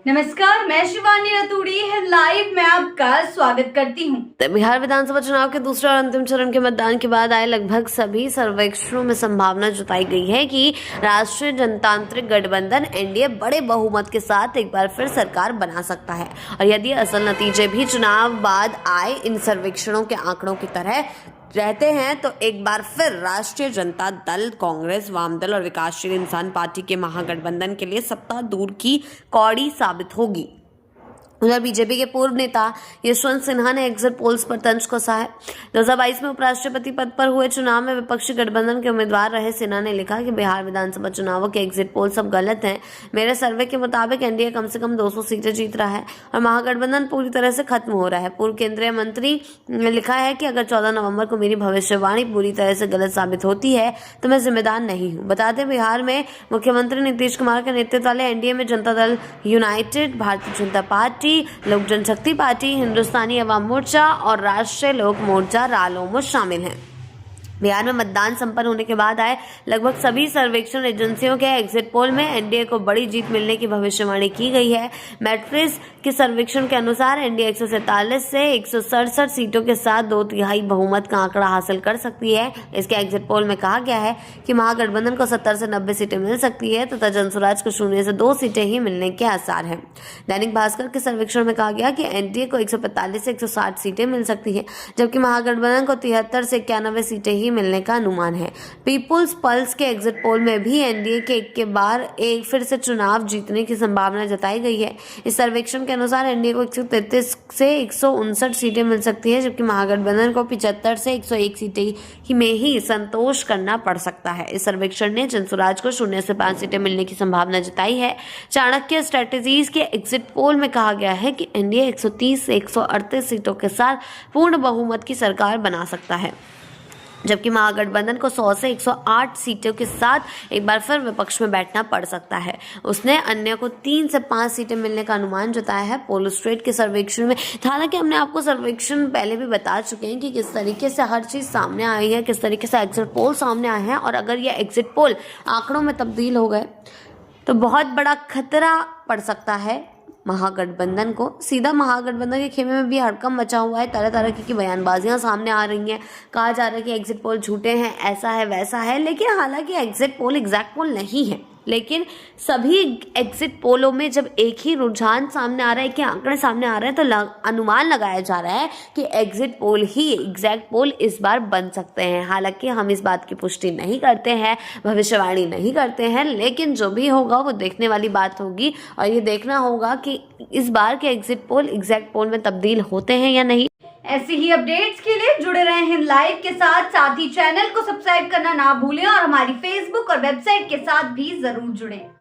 नमस्कार, मैं शिवानी रतूड़ी लाइव में आपका स्वागत करती हूँ। बिहार विधानसभा चुनाव के दूसरे और अंतिम चरण के मतदान के बाद आए लगभग सभी सर्वेक्षणों में संभावना जताई गई है कि राष्ट्रीय जनतांत्रिक गठबंधन एनडीए बड़े बहुमत के साथ एक बार फिर सरकार बना सकता है। और यदि असल नतीजे भी चुनाव बाद आए इन सर्वेक्षणों के आंकड़ों की तरह रहते हैं तो एक बार फिर राष्ट्रीय जनता दल, कांग्रेस, वामदल और विकासशील इंसान पार्टी के महागठबंधन के लिए सत्ता दूर की कौड़ी साबित होगी। उधर बीजेपी के पूर्व नेता यशवंत सिन्हा ने एग्जिट पोल्स पर तंज कसा है। 2022 में उपराष्ट्रपति पद पर हुए चुनाव में विपक्षी गठबंधन के उम्मीदवार रहे सिन्हा ने लिखा कि बिहार विधानसभा चुनावों के एग्जिट पोल सब गलत हैं। मेरे सर्वे के मुताबिक एनडीए कम से कम 200 सीटें जीत रहा है और महागठबंधन पूरी तरह से खत्म हो रहा है। पूर्व केंद्रीय मंत्री ने लिखा है कि अगर 14 नवंबर को मेरी भविष्यवाणी पूरी तरह से गलत साबित होती है तो मैं जिम्मेदार नहीं हूँ। बता दें, बिहार में मुख्यमंत्री नीतीश कुमार के नेतृत्व वाले एनडीए में जनता दल यूनाइटेड, भारतीय जनता पार्टी, लोक जनशक्ति पार्टी, हिंदुस्तानी अवाम मोर्चा और राष्ट्रीय लोक मोर्चा रालोमो शामिल हैं। बिहार में मतदान संपन्न होने के बाद आए लगभग सभी सर्वेक्षण एजेंसियों के एग्जिट पोल में एनडीए को बड़ी जीत मिलने की भविष्यवाणी की गई है। मैट्रिक्स के सर्वेक्षण के अनुसार एनडीए 147 से 167 सीटों के साथ 2/3 बहुमत का आंकड़ा हासिल कर सकती है। इसके एग्जिट पोल में कहा गया है कि महागठबंधन को 70 से 90 सीटें मिल सकती है तथा जनसुराज को 0 से 2 सीटें ही मिलने के आसार हैं। दैनिक भास्कर के सर्वेक्षण में कहा गया कि एनडीए को 145 से 160 सीटें मिल सकती है, जबकि महागठबंधन को 73 से 91 सीटें ही मिलने का अनुमान है। पीपुल्स पल्स के एग्जिट पोल में भी एनडीए के एक के बाद एक फिर से चुनाव जीतने की संभावना जताई गई है। इस सर्वेक्षण के अनुसार एनडीए को 133 से 159 सीटें मिल सकती है, जबकि महागठबंधन को 75 से 101 सीटें में ही संतोष करना पड़ सकता है। इस सर्वेक्षण ने जनसुराज को 0 से 5 सीटें मिलने की संभावना जताई है। चाणक्य स्ट्रेटेजीज के एग्जिट पोल में कहा गया है कि एनडीए 130 से 138 सीटों के साथ पूर्ण बहुमत की सरकार बना सकता है, जबकि महागठबंधन को 100 से 108 सीटों के साथ एक बार फिर विपक्ष में बैठना पड़ सकता है। उसने अन्य को 3 से 5 सीटें मिलने का अनुमान जताया है। पोल स्ट्रेट के सर्वेक्षण में, हालांकि हमने आपको सर्वेक्षण पहले भी बता चुके हैं कि किस तरीके से हर चीज सामने आई है, किस तरीके से एग्जिट पोल सामने आए हैं, और अगर ये एग्जिट पोल आंकड़ों में तब्दील हो गए तो बहुत बड़ा खतरा पड़ सकता है महागठबंधन को। सीधा महागठबंधन के खेमे में भी हड़कंप मचा हुआ है। तरह तरह की बयानबाजियां सामने आ रही हैं। कहा जा रहा है कि एग्जिट पोल झूठे हैं, ऐसा है वैसा है, लेकिन हालांकि एग्जिट पोल एग्जैक्ट पोल नहीं है, लेकिन सभी एग्जिट पोलों में जब एक ही रुझान सामने आ रहा है, कि आंकड़े सामने आ रहे हैं, तो अनुमान लगाया जा रहा है कि एग्जिट पोल ही एग्जैक्ट पोल इस बार बन सकते हैं। हालांकि हम इस बात की पुष्टि नहीं करते हैं, भविष्यवाणी नहीं करते हैं, लेकिन जो भी होगा वो देखने वाली बात होगी और ये देखना होगा कि इस बार के एग्जिट पोल एग्जैक्ट पोल में तब्दील होते हैं या नहीं। ऐसे ही अपडेट्स के लिए जुड़े रहे हैं लाइव के साथ ही चैनल को सब्सक्राइब करना ना भूलें और हमारी फेसबुक और वेबसाइट के साथ भी जरूर जुड़ें।